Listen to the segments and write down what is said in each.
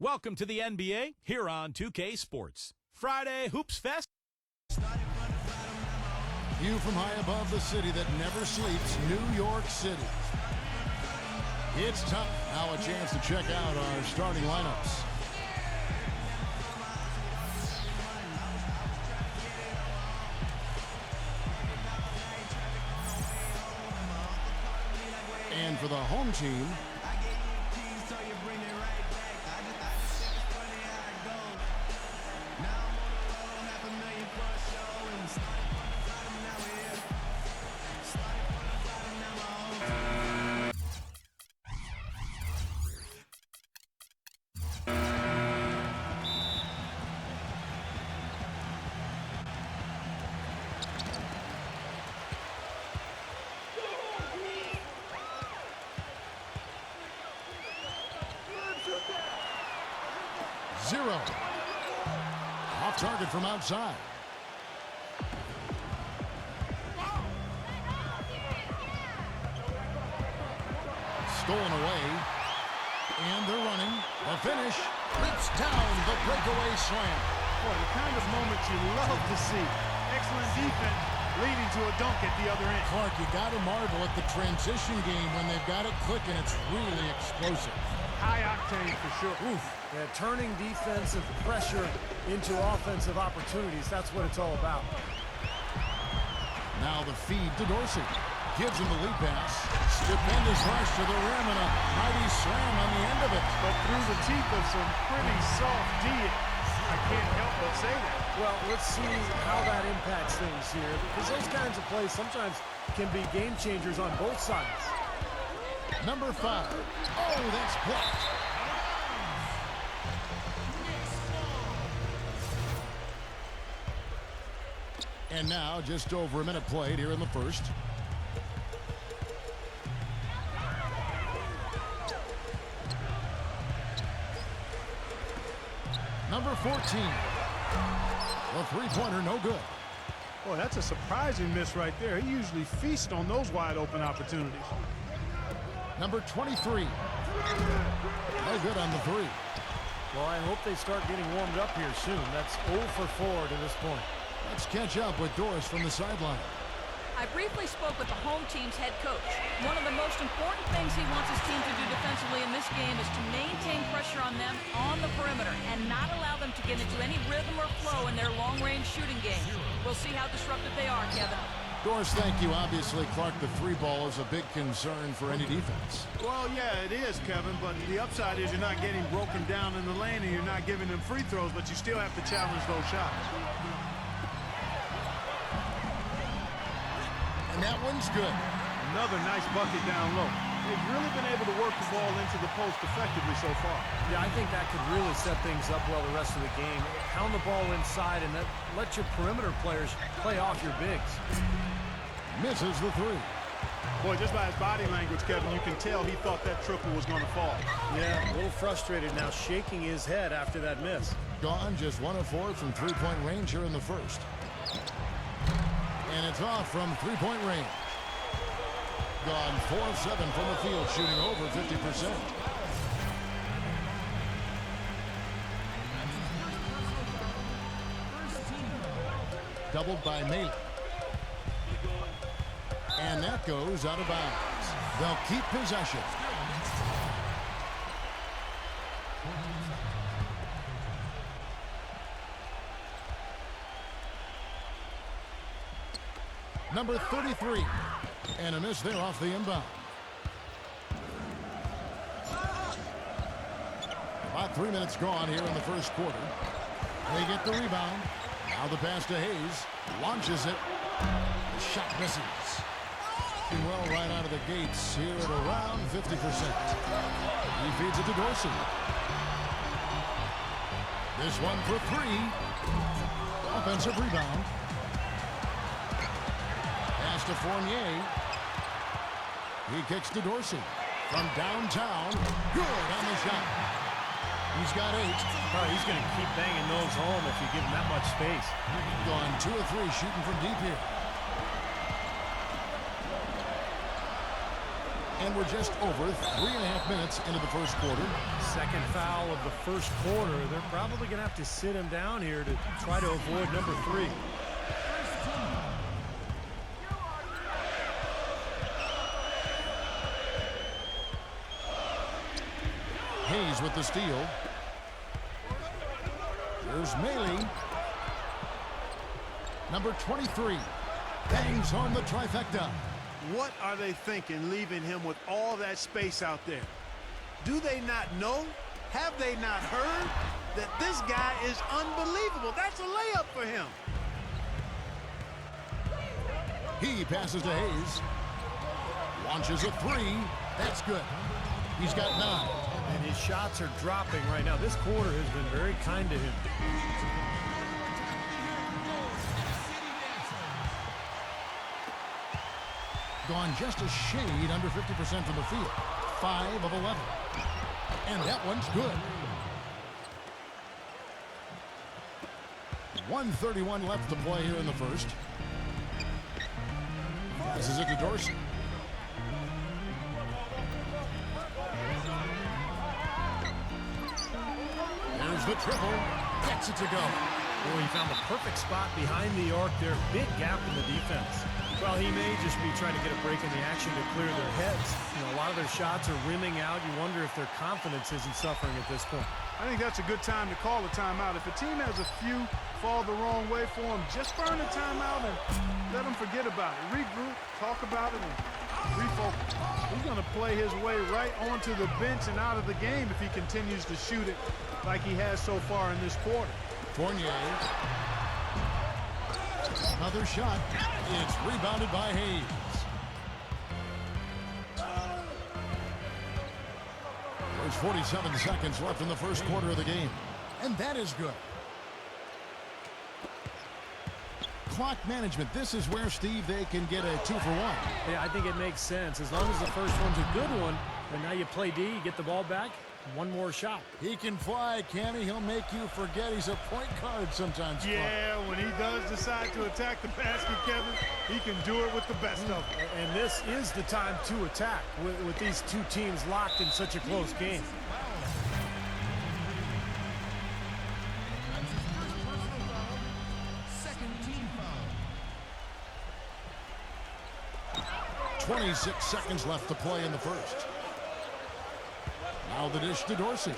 Welcome to the NBA here on 2K Sports. Friday Hoops Fest. View from high above the city that never sleeps, New York City. It's time. Now a chance to check out our starting lineups. And for the home team, zero. Off target from outside. Stolen away. And they're running. The finish. Rips down the breakaway slam. Boy, the kind of moment you love to see. Excellent defense leading to a dunk at the other end. Clark, you got to marvel at the transition game when they've got it clicking. It's really explosive. High octane for sure. Oof. Yeah, turning defensive pressure into offensive opportunities. That's what it's all about. Now the feed to Dorsey. Gives him the lead pass. Stupendous rush to the rim and a mighty slam on the end of it. But through the teeth of some pretty soft D. I can't help but say that. Well, let's see how that impacts things here. Because those kinds of plays sometimes can be game changers on both sides. Number 5. Oh, that's blocked. And now just over a minute played here in the first. Number 14. The three-pointer, no good. Boy, that's a surprising miss right there. He usually feasts on those wide-open opportunities. Number 23. No good on the three. Well, I hope they start getting warmed up here soon. That's 0 for 4 to this point. Let's catch up with Doris from the sideline. I briefly spoke with the home team's head coach. One of the most important things he wants his team to do defensively in this game is to maintain pressure on them on the perimeter and not allow them to get into any rhythm or flow in their long-range shooting game. We'll see how disruptive they are, Kevin. Doris, thank you. Obviously, Clark, the three ball is a big concern for any defense. Well, yeah, it is, Kevin, but the upside is you're not getting broken down in the lane and you're not giving them free throws, but you still have to challenge those shots. And that one's good. Another nice bucket down low. They've really been able to work the ball into the post effectively so far. Yeah, I think that could really set things up well the rest of the game. Pound the ball inside and let your perimeter players play off your bigs. Misses the three. Boy, just by his body language, Kevin, you can tell he thought that triple was going to fall. Yeah, a little frustrated now, shaking his head after that miss. Gone just 1 of 4 from three-point range here in the first. And it's off from three-point range. Gone 4 of 7 from the field, shooting over 50%. Doubled by Malik. And that goes out of bounds. They'll keep possession. Number 33. And a miss there off the inbound. About 3 minutes gone here in the first quarter. They get the rebound. Now the pass to Hayes. Launches it. The shot misses. Doing well right out of the gates here at around 50%. He feeds it to Dorsey. This one for 3. Offensive rebound. Pass to Fournier. He kicks to Dorsey. From downtown. Good on the shot. He's got 8. Oh, he's going to keep banging those home if you give him that much space. Gone 2 of 3 shooting from deep here. And we're just over 3.5 minutes into the first quarter. Second foul of the first quarter. They're probably going to have to sit him down here to try to avoid number 3. Hayes with the steal. Here's Mealy. Number 23 bangs home the trifecta. What are they thinking leaving him with all that space out there? Do they not know? Have they not heard that this guy is unbelievable? That's a layup for him. He passes to Hayes. Launches a 3. That's good. He's got 9. And his shots are dropping right now. This quarter has been very kind to him. Gone just a shade under 50% from the field. 5 of 11. And that one's good. 1:31 left to play here in the first. Passes it to Dorsey. There's the triple. Gets it to go. Boy, he found the perfect spot behind the arc there. Big gap in the defense. Well, he may just be trying to get a break in the action to clear their heads. You know, a lot of their shots are rimming out. You wonder if their confidence isn't suffering at this point. I think that's a good time to call a timeout. If a team has a few fall the wrong way for him, just burn a timeout and let them forget about it. Regroup, talk about it, and refocus. He's going to play his way right onto the bench and out of the game if he continues to shoot it like he has so far in this quarter. Fournier. Another shot. It's rebounded by Hayes. There's 47 seconds left in the first quarter of the game. And that is good. Clock management. This is where, Steve, they can get a 2 for 1. Yeah, I think it makes sense. As long as the first one's a good one, and now you play D, you get the ball back, one more shot. He can fly, can he? He'll make you forget he's a point guard sometimes. Yeah, when he does decide to attack the basket, Kevin, he can do it with the best of them. And this is the time to attack with these two teams locked in such a close game. Second team foul. 26 seconds left to play in the first. Now the dish to Dorsey.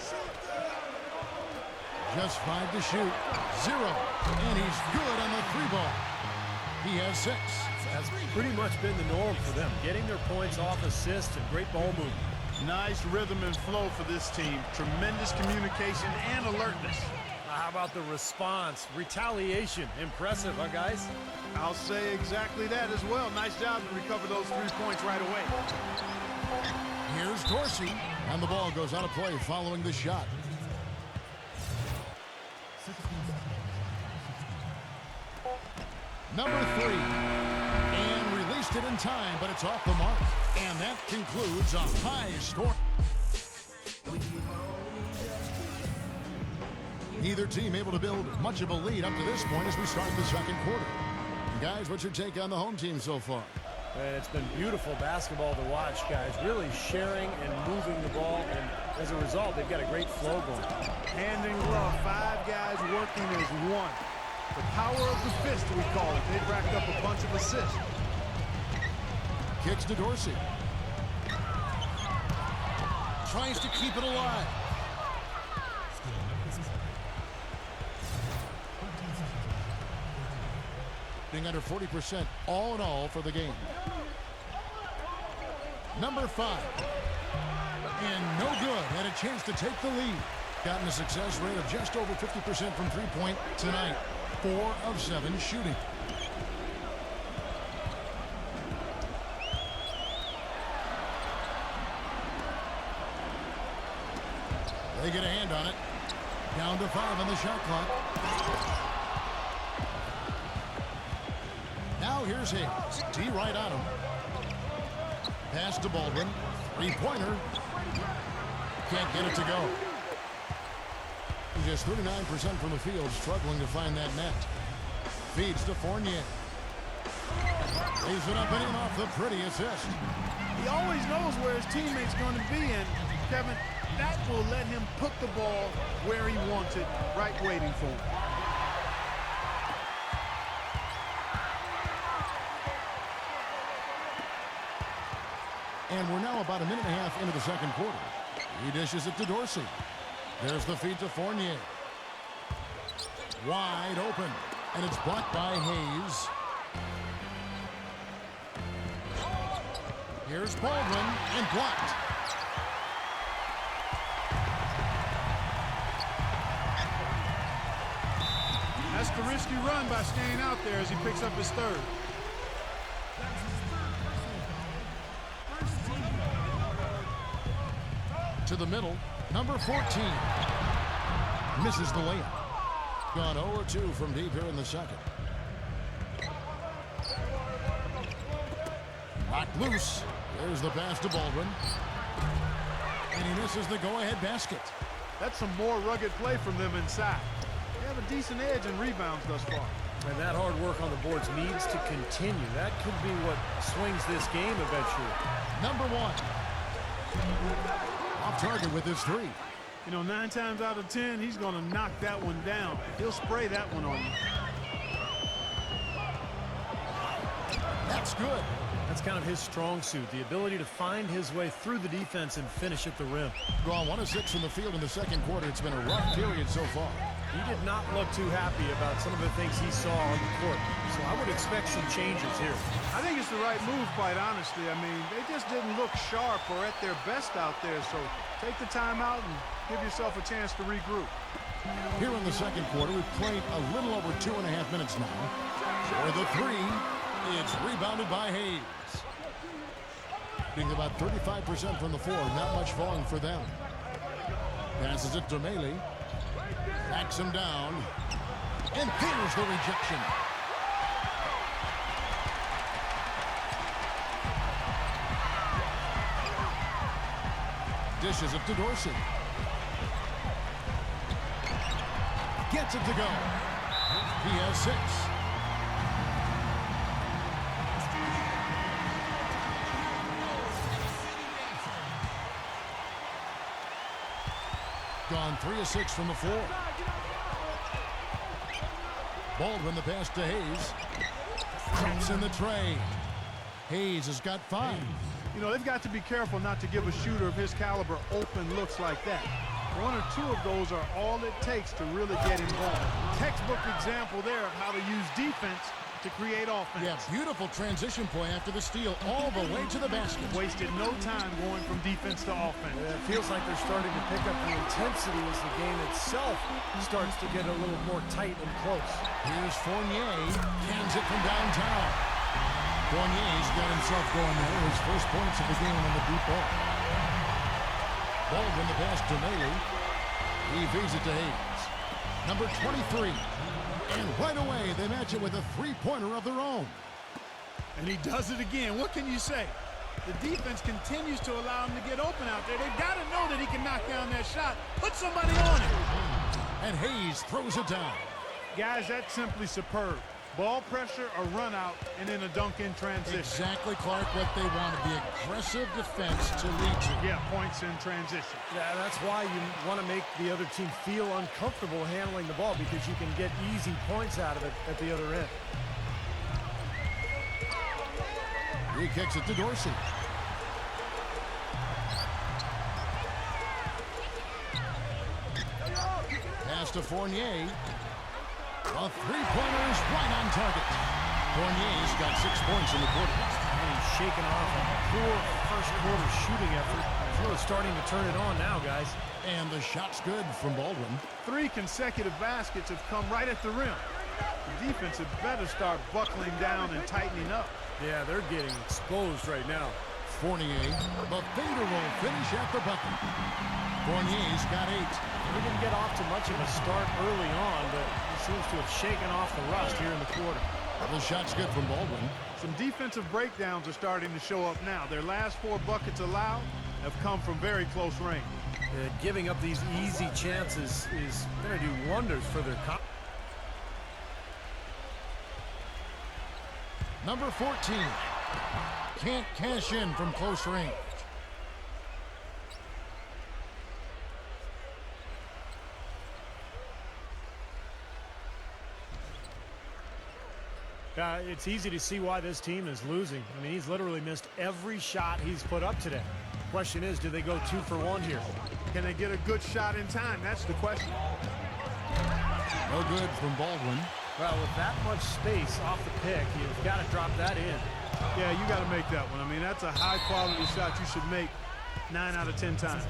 Just 5 to shoot. 0. And he's good on the 3-ball. He has 6. That's pretty much been the norm for them. Getting their points off assists and great ball movement. Nice rhythm and flow for this team. Tremendous communication and alertness. How about the response? Retaliation. Impressive, huh, guys? I'll say exactly that as well. Nice job to recover those 3 points right away. Here's Dorsey. And the ball goes out of play following the shot. Number 3. And released it in time, but it's off the mark. And that concludes a high score. Neither team able to build much of a lead up to this point as we start the second quarter. Guys, what's your take on the home team so far? And it's been beautiful basketball to watch, guys. Really sharing and moving the ball, and as a result, they've got a great flow going. Hand in glove, 5 guys working as one. The power of the fist, we call it. They've racked up a bunch of assists. Kicks to Dorsey. Tries to keep it alive. Under 40% all in all for the game. Number 5. And no good. Had a chance to take the lead. Gotten a success rate of just over 50% from three-point tonight. 4 of 7 shooting. They get a hand on it. Down to 5 on the shot clock. Now here's Hayes. D right on him. Pass to Baldwin. 3-pointer. Can't get it to go. Just 39% from the field, struggling to find that net. Feeds to Fournier. Lays it up and in off the pretty assist. He always knows where his teammate's going to be, and Kevin, that will let him put the ball where he wants it, right waiting for him. And we're now about a minute and a half into the second quarter. He dishes it to Dorsey. There's the feed to Fournier. Wide open, and it's blocked by Hayes. Here's Baldwin, and blocked. That's the risky run by staying out there as he picks up his third. To the middle, number 14. Misses the layup. Gone 0-2 from deep here in the second. Knocked loose. There's the pass to Baldwin. And he misses the go-ahead basket. That's some more rugged play from them inside. They have a decent edge in rebounds thus far. And that hard work on the boards needs to continue. That could be what swings this game eventually. Number 1. Off target with his three. You know, 9 times out of 10, he's going to knock that one down. He'll spray that one on you. That's good. That's kind of his strong suit, the ability to find his way through the defense and finish at the rim. Drawn 1 of 6 from the field in the second quarter. It's been a rough period so far. He did not look too happy about some of the things he saw on the court. So I would expect some changes here. I think it's the right move, quite honestly. I mean, they just didn't look sharp or at their best out there. So take the time out and give yourself a chance to regroup. Here in the second quarter, we've played a little over 2.5 minutes now. For the three, it's rebounded by Hayes. Being about 35% from the floor, not much falling for them. Passes it to Mealy. Backs him down. And there's the rejection. Dishes it to Dorsey. Gets it to go. He has 6. Gone 3 of 6 from the floor. Baldwin the pass to Hayes. Traps in the tray. Hayes has got 5. You know, they've got to be careful not to give a shooter of his caliber open looks like that. 1 or 2 of those are all it takes to really get him going. Textbook example there of how to use defense to create offense. Yeah, beautiful transition play after the steal all the way to the basket. Wasted no time going from defense to offense. Yeah, it feels like they're starting to pick up the intensity as the game itself starts to get a little more tight and close. Here's Fournier. Cans it from downtown. Fournier's got himself going there. His first points of the game on the deep ball. Baldwin the pass to Mealy. He feeds it to Hayes. Number 23. And right away, they match it with a three-pointer of their own. And he does it again. What can you say? The defense continues to allow him to get open out there. They've got to know that he can knock down that shot. Put somebody on him. And Hayes throws it down. Guys, that's simply superb. Ball pressure, a run out, and then a dunk in transition. Exactly, Clark, what they want, the aggressive defense to lead to. Yeah, points in transition. Yeah, that's why you want to make the other team feel uncomfortable handling the ball, because you can get easy points out of it at the other end. He kicks it to Dorsey. Pass to Fournier. A three-pointer is right on target. Fournier's got 6 points in the quarter. And he's shaking off a poor first quarter shooting effort. He's really starting to turn it on now, guys. And the shot's good from Baldwin. 3 consecutive baskets have come right at the rim. The defense had better start buckling down and tightening up. Yeah, they're getting exposed right now. Fournier, the fader will finish at the bucket. Fournier's got 8. He didn't get off to much of a start early on, but he seems to have shaken off the rust here in the quarter. The shot's good from Baldwin. Some defensive breakdowns are starting to show up now. Their last 4 buckets allowed have come from very close range. Giving up these easy chances is going to do wonders for their Number 14. Can't cash in from close range. It's easy to see why this team is losing. I mean, he's literally missed every shot he's put up today. Question is, do they go 2 for 1 here? Can they get a good shot in time? That's the question. No good from Baldwin. Well, with that much space off the pick, you've got to drop that in. Yeah, you got to make that one. I mean, that's a high-quality shot you should make 9 out of 10 times.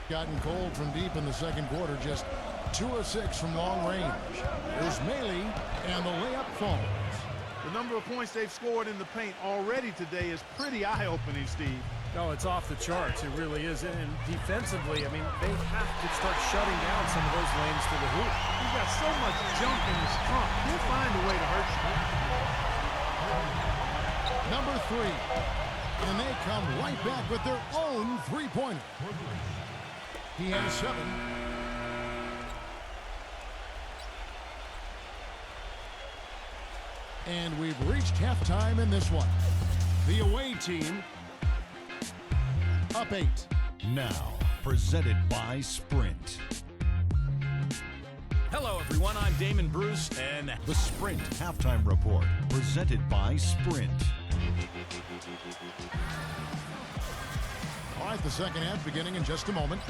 Gotten cold from deep in the second quarter, just 2 of 6 from long range. There's Mealy, and the layup falls. The number of points they've scored in the paint already today is pretty eye-opening, Steve. No, it's off the charts. It really is. And defensively, I mean, they have to start shutting down some of those lanes to the hoop. He's got so much junk in his trunk. He'll find a way to hurt you. Number 3. And they come right back with their own three-pointer. He has 7. And we've reached halftime in this one. The away team up 8. Now, presented by Sprint. Hello, everyone. I'm Damon Bruce, and the Sprint Halftime Report, presented by Sprint. All right, the second half beginning in just a moment.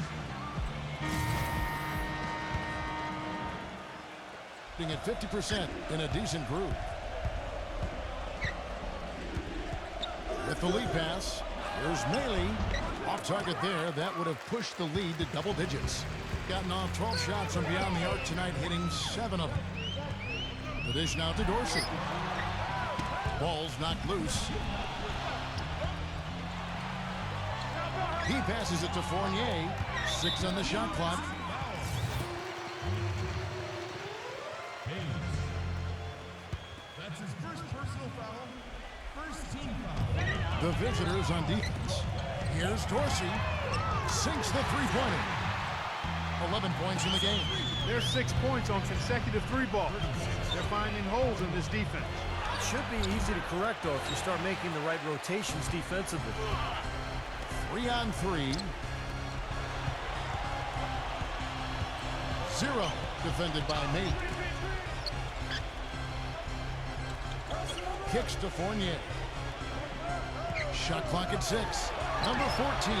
Being at 50% in a decent groove. With the lead pass, here's Mealy. Off target there. That would have pushed the lead to double digits. Gotten off 12 shots from beyond the arc tonight, hitting 7 of them. The dish now to Dorsey. Ball's knocked loose. He passes it to Fournier. 6 on the shot clock. That's his first personal foul. First team foul. The visitors on defense. Here's Dorsey. Sinks the three-pointer. 11 points in the game. There's 6 points on consecutive 3-ball. They're finding holes in this defense. It should be easy to correct, though, if you start making the right rotations defensively. 3 on 3. 0 defended by May. Kicks to Fournier. Shot clock at 6. Number 14.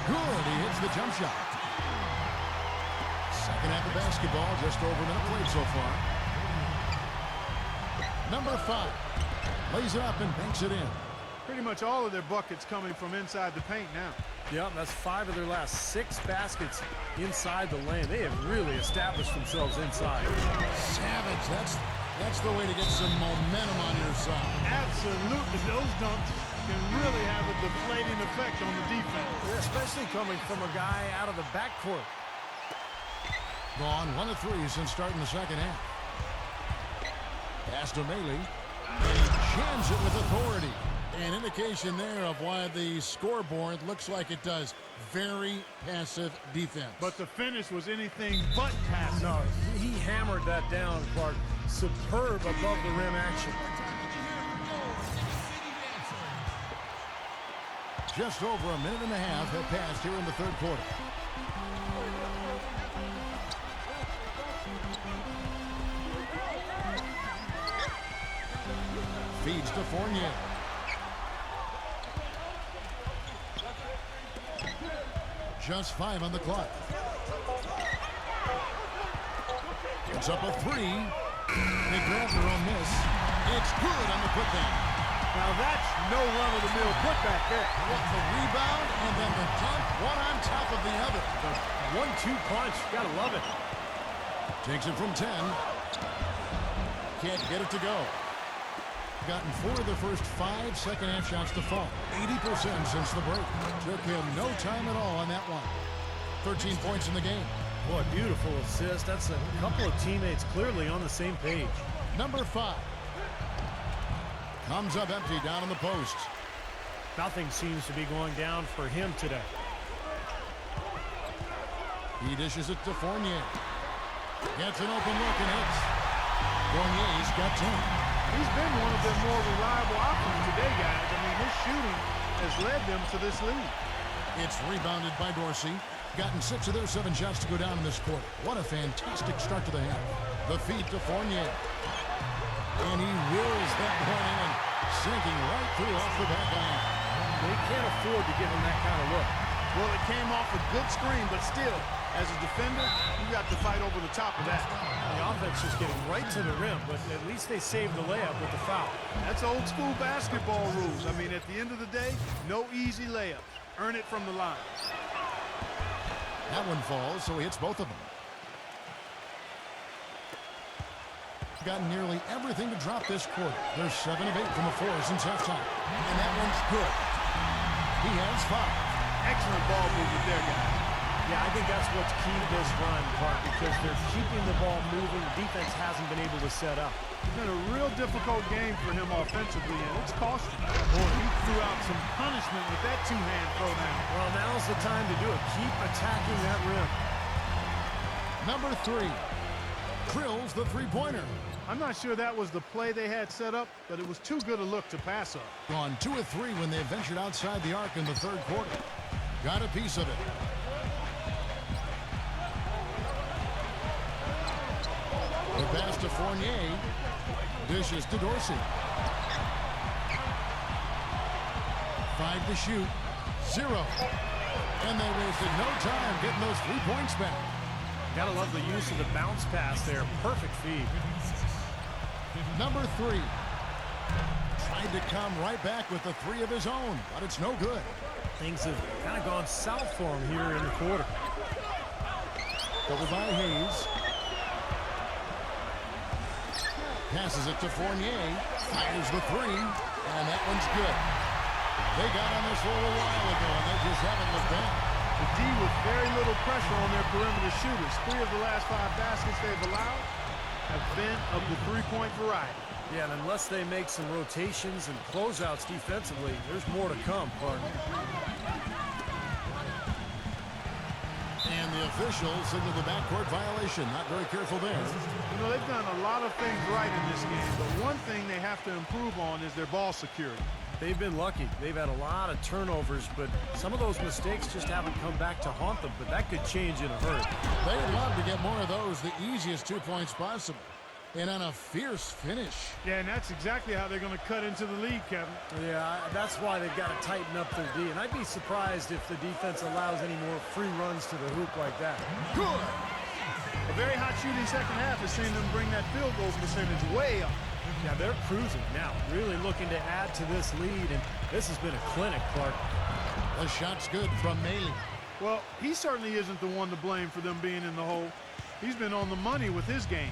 Good. He hits the jump shot. Second half of basketball. Just over a minute played so far. Number 5. Lays it up and banks it in. Pretty much all of their buckets coming from inside the paint now. Yep, that's 5 of their last 6 baskets inside the lane. They have really established themselves inside. Savage. That's the way to get some momentum on your side. Absolutely. Those dunks can really have a deflating effect on the defense. Yeah, especially coming from a guy out of the backcourt. Gone 1 of 3 since starting the second half. Pass to Mealy. And he jams it with authority. An indication there of why the scoreboard looks like it does. Very passive defense. But the finish was anything but passive. No, he hammered that down, Clark. Superb above the rim action. Just over a minute and a half have passed here in the third quarter. Feeds to Fournier. Just 5 on the clock. It's up a 3. They grab their own miss. It's good on the putback. Now that's no run-of-the-mill putback there. The rebound and then the dunk, one on top of the other. The 1-2 punch, gotta love it. Takes it from 10. Can't get it to go. Gotten 4 of the first 5 second half shots to fall. 80% since the break. Took him no time at all on that one. 13 points in the game. Boy, beautiful assist. That's a couple of teammates clearly on the same page. Number 5. Comes up empty down in the post. Nothing seems to be going down for him today. He dishes it to Fournier. Gets an open look and hits. Fournier's got 10. He's been one of their more reliable options today, guys. I mean, his shooting has led them to this lead. It's rebounded by Dorsey. Gotten 6 of their 7 shots to go down in this quarter. What a fantastic start to the half. The feed to Fournier. And he wills that one in, sinking right through off the back line. They can't afford to give him that kind of look. Well, it came off a good screen, but still, as a defender, you got to fight over the top of that. The offense just getting right to the rim, but at least they saved the layup with the foul. That's old school basketball rules. I mean, at the end of the day, no easy layups. Earn it from the line. That one falls, so he hits both of them. Gotten nearly everything to drop this quarter. They're 7 of 8 from the floor since halftime. And that one's good. He has 5. Excellent ball movement there, guys. Yeah, I think that's what's key to this run, Clark, because they're keeping the ball moving. The defense hasn't been able to set up. It's been a real difficult game for him offensively, and it's costing him. Boy, he threw out some punishment with that two-hand throwdown. Well, now's the time to do it. Keep attacking that rim. Number 3. Drills the three-pointer. I'm not sure that was the play they had set up, but it was too good a look to pass up. Gone 2 of 3 when they ventured outside the arc in the third quarter. Got a piece of it. The pass to Fournier. Dishes to Dorsey. 5 to shoot. 0. And they wasted no time getting those 3 points back. Gotta love the use of the bounce pass there. Perfect feed. Number 3. Tried to come right back with the 3 of his own, but it's no good. Things have kind of gone south for him here in the quarter. Double by Hayes. Passes it to Fournier. Fires the 3, and that one's good. They got on this a little while ago, and they just haven't looked back. The D with very little pressure on their perimeter shooters. 3 of the last 5 baskets they've allowed have been of the three-point variety. Yeah, and unless they make some rotations and closeouts defensively, there's more to come, Clark. And the officials signal the backcourt violation. Not very careful there. You know, they've done a lot of things right in this game, but one thing they have to improve on is their ball security. They've been lucky. They've had a lot of turnovers, but some of those mistakes just haven't come back to haunt them, but that could change in a hurry. They'd love to get more of those, the easiest 2 points possible. And on a fierce finish. Yeah, and that's exactly how they're going to cut into the lead, Kevin. Yeah, that's why they've got to tighten up their D. And I'd be surprised if the defense allows any more free runs to the hoop like that. Good. A very hot shooting second half has seen them bring that field goal percentage way up. Yeah, they're cruising now, really looking to add to this lead, and this has been a clinic, Clark. The shot's good from Maley. Well, he certainly isn't the one to blame for them being in the hole. He's been on the money with his game.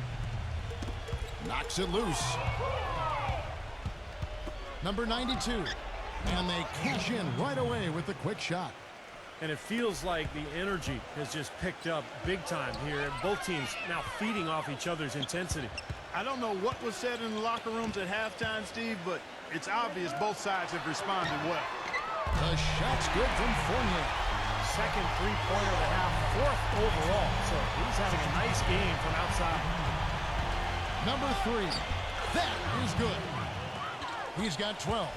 Knocks it loose. Number 92. And they cash in right away with the quick shot. And it feels like the energy has just picked up big time here. And both teams now feeding off each other's intensity. I don't know what was said in the locker rooms at halftime, Steve, but it's obvious both sides have responded well. The shot's good from Fournier. Second three-pointer of the half, 4th overall. So he's having a nice game from outside. Number 3. That is good. He's got 12.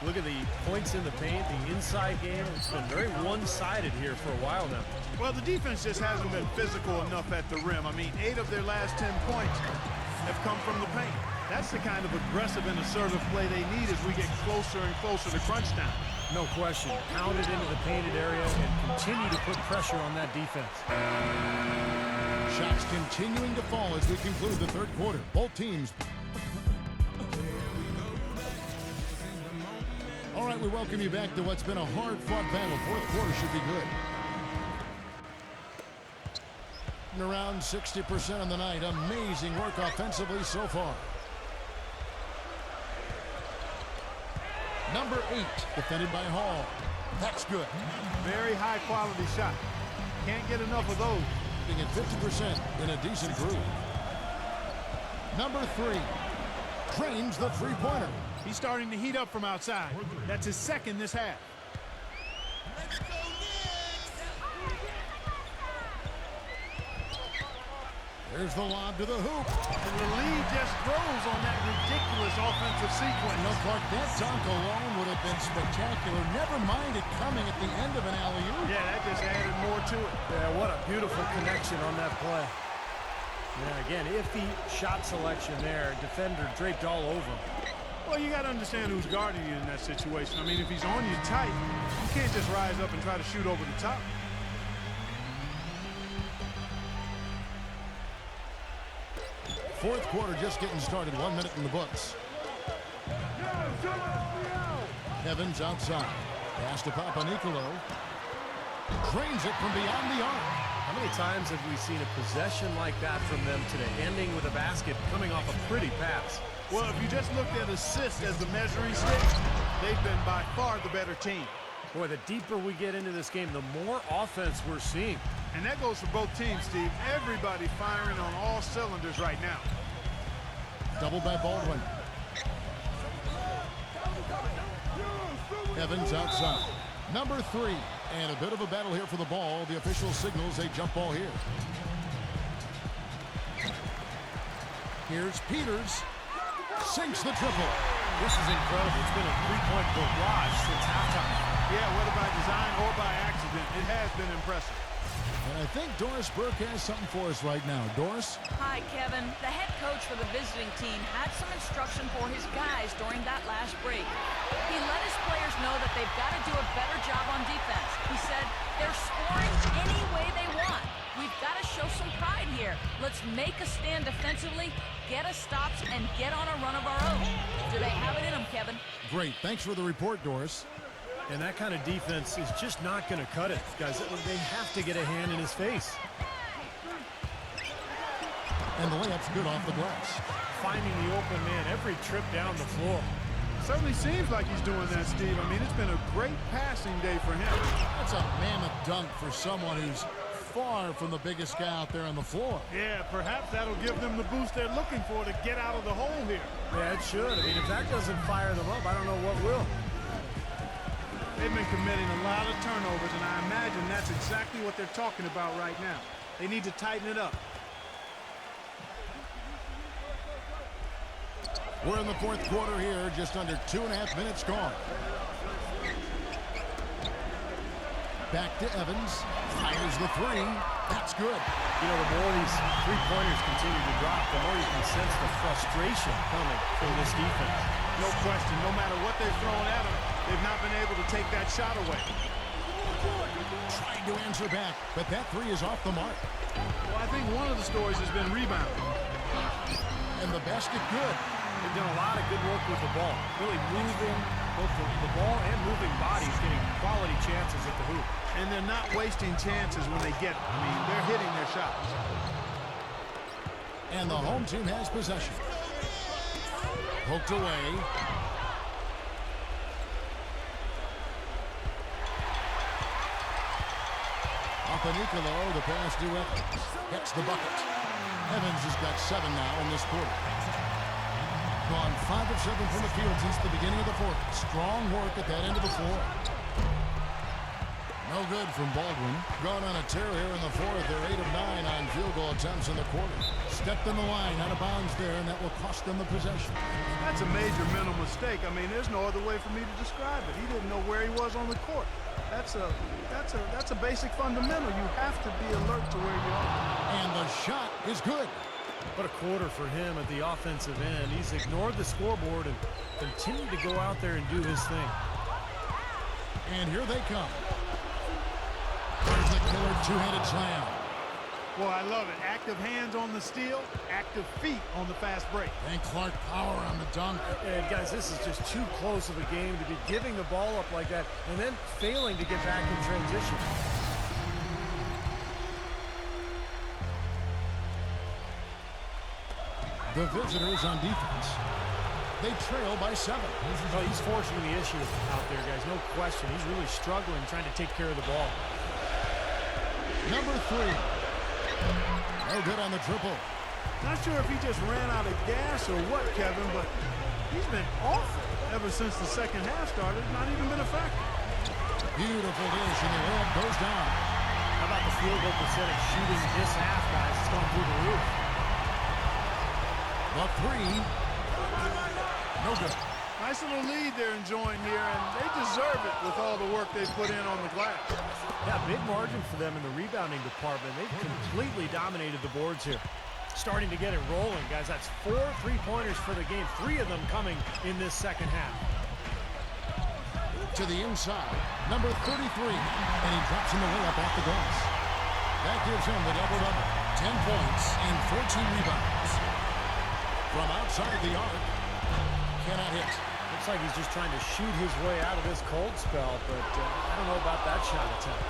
Look at the points in the paint, the inside game. It's been very one-sided here for a while now. Well, the defense just hasn't been physical enough at the rim. I mean, 8 of their last 10 points have come from the paint. That's the kind of aggressive and assertive play they need as we get closer and closer to crunch time. No question. Pound it into the painted area and continue to put pressure on that defense. Shots continuing to fall as we conclude the third quarter. Both teams. All right, we welcome you back to what's been a hard-fought battle. Fourth quarter should be good. And around 60% on the night. Amazing work offensively so far. Number 8, defended by Hall. That's good. Very high-quality shot. Can't get enough of those. At 50% in a decent groove. Number 3, trains the three-pointer. He's starting to heat up from outside. That's his second this half. Here's the lob to the hoop. And the lead just grows on that ridiculous offensive sequence. No, Clark, that dunk alone would have been spectacular. Never mind it coming at the end of an alley-oop. Yeah, that just added more to it. Yeah, what a beautiful connection on that play. Yeah, again, iffy shot selection there. Defender draped all over him. Well, you got to understand who's guarding you in that situation. I mean, if he's on you tight, you can't just rise up and try to shoot over the top. Fourth quarter just getting started. 1 minute in the books. Evans outside. Pass to Papanikolaou. Drains it from beyond the arc. How many times have we seen a possession like that from them today, ending with a basket coming off a pretty pass? Well, if you just looked at assists as the measuring stick, they've been by far the better team. Boy, the deeper we get into this game, the more offense we're seeing. And that goes for both teams, Steve. Everybody firing on all cylinders right now. Double by Baldwin. Evans outside. Number 3. And a bit of a battle here for the ball. The official signals a jump ball here. Here's Peters. Sinks the triple. This is incredible. It's been a three-point barrage since halftime. Yeah, whether by design or by accident, it has been impressive. And I think Doris Burke has something for us right now. Doris? Hi, Kevin. The head coach for the visiting team had some instruction for his guys during that last break. He let his players know that they've got to do a better job on defense. He said, they're scoring any way they want. We've got to show some pride here. Let's make a stand defensively, get us stops, and get on a run of our own. Do they have it in them, Kevin? Great. Thanks for the report, Doris. And that kind of defense is just not going to cut it, guys. They have to get a hand in his face. And the layup's good off the glass. Finding the open man every trip down the floor. Certainly seems like he's doing that, Steve. I mean, it's been a great passing day for him. That's a mammoth dunk for someone who's far from the biggest guy out there on the floor. Yeah, perhaps that'll give them the boost they're looking for to get out of the hole here. Yeah, it should. I mean, if that doesn't fire them up, I don't know what will. They've been committing a lot of turnovers, and I imagine that's exactly what they're talking about right now. They need to tighten it up. We're in the fourth quarter here, just under 2.5 minutes gone. Back to Evans. Fires the 3. That's good. You know, the more these three-pointers continue to drop, the more you can sense the frustration coming from this defense. No question. No matter what they've thrown at them, they've not been able to take that shot away. Trying to answer back, but that 3 is off the mark. Well, I think one of the stories has been rebounding. And the basket good. They've done a lot of good work with the ball, really moving both the ball and moving bodies, getting quality chances at the hoop. And they're not wasting chances when they get them. I mean, they're hitting their shots. And the home team has possession. Poked away. Papanikolaou, the pass to Evans. Gets the bucket. Evans has got 7 now in this quarter. Gone 5 of 7 from the field since the beginning of the fourth. Strong work at that end of the floor. No good from Baldwin. Gone on a tear here in the fourth. They're 8 of 9 on field goal attempts in the quarter. Stepped in the line, out of bounds there, and that will cost them the possession. That's a major mental mistake. I mean, there's no other way for me to describe it. He didn't know where he was on the court. That's a basic fundamental. You have to be alert to where you are. And the shot is good. What a quarter for him at the offensive end. He's ignored the scoreboard and continued to go out there and do his thing. And here they come. There's the killer two-handed slam. Well, I love it. Active hands on the steal, active feet on the fast break. And Clark power on the dunk. And guys, this is just too close of a game to be giving the ball up like that and then failing to get back in transition. The visitors on defense. They trail by 7. Oh, he's forcing the issue out there, guys. No question. He's really struggling trying to take care of the ball. Number 3. No good on the triple. Not sure if he just ran out of gas or what, Kevin, but he's been awful ever since the second half started. Not even been a factor. Beautiful dish, and the layup goes down. How about the field goal percentage shooting this half, guys? It's gone through the roof. The three. No good. Nice little lead they're enjoying here, and they deserve it with all the work they've put in on the glass. Yeah, big margin for them in the rebounding department. They've completely dominated the boards here. Starting to get it rolling, guys. That's 4 3-pointers for the game. 3 of them coming in this second half. To the inside, number 33. And he drops in the layup off the glass. That gives him the double-double. 10 points and 14 rebounds. From outside the arc, cannot hit. Looks like he's just trying to shoot his way out of this cold spell, but I don't know about that shot attempt.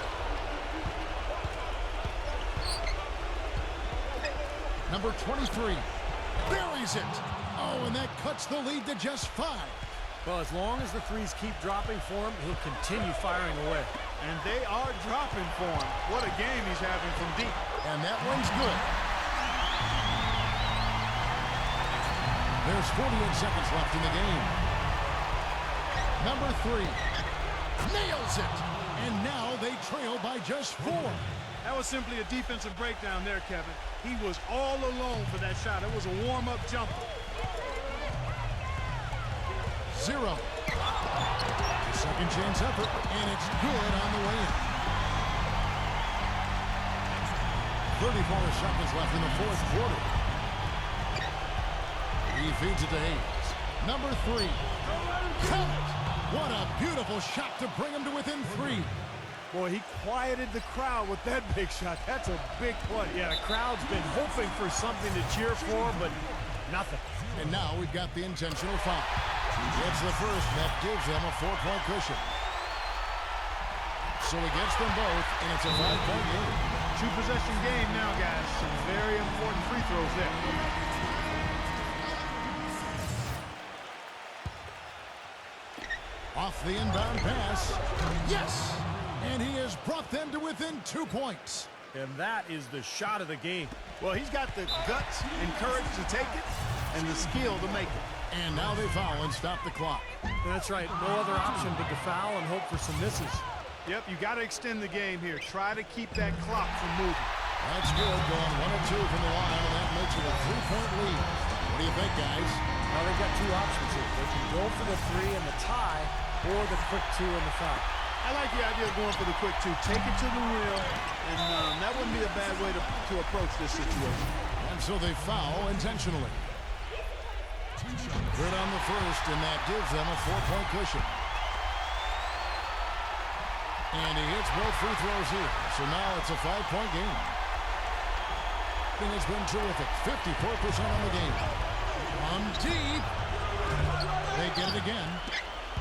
Number 23 buries it. Oh, and that cuts the lead to just 5. Well, as long as the threes keep dropping for him, he'll continue firing away. And they are dropping for him. What a game he's having from deep. And that one's good. There's 48 seconds left in the game. Number 3 nails it. And now they trail by just 4. That was simply a defensive breakdown there, Kevin. He was all alone for that shot. It was a warm-up jumper. 0. The second chance effort, and it's good on the way in. 34 seconds left in the fourth quarter. He feeds it to Hayes. Number 3. Count it! What a beautiful shot to bring him to within 3. Boy, he quieted the crowd with that big shot. That's a big play. Yeah, the crowd's been hoping for something to cheer for, but nothing. And now we've got the intentional foul. Gets the first, that gives them a 4-point cushion. So he gets them both, and it's a 5-point game. 2-possession game now, guys. Some very important free throws there. Off the inbound pass. Yes! And he has brought them to within 2 points. And that is the shot of the game. Well, he's got the guts and courage to take it and the skill to make it. And now they foul and stop the clock. That's right. No other option but to foul and hope for some misses. Yep, you got to extend the game here. Try to keep that clock from moving. That's good, going 1 or 2 from the line, and that makes it a 3-point lead. What do you think, guys? Well, they've got 2 options here. They can go for the 3 and the tie, or the quick 2 and the foul. I like the idea of going for the quick 2. Take it to the rim, and that wouldn't be a bad way to approach this situation. And so they foul intentionally. Good on the first, and that gives them a 4-point cushion. And he hits both free throws here. So now it's a 5-point game. And it's been terrific. 54% on the game. From deep. They get it again.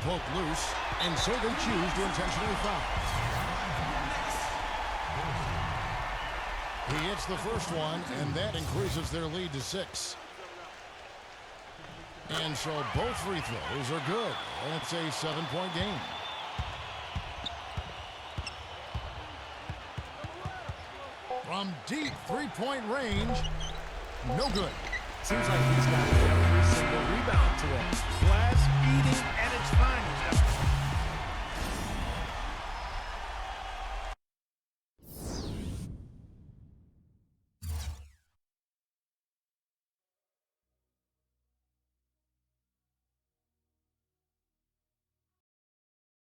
Poke loose. And so they choose to intentionally foul. He hits the first one, and that increases their lead to 6. And so both free throws are good. And it's a 7-point game. From deep 3-point range, no good. Seems like he's got every single rebound today. Glass eating at its finest.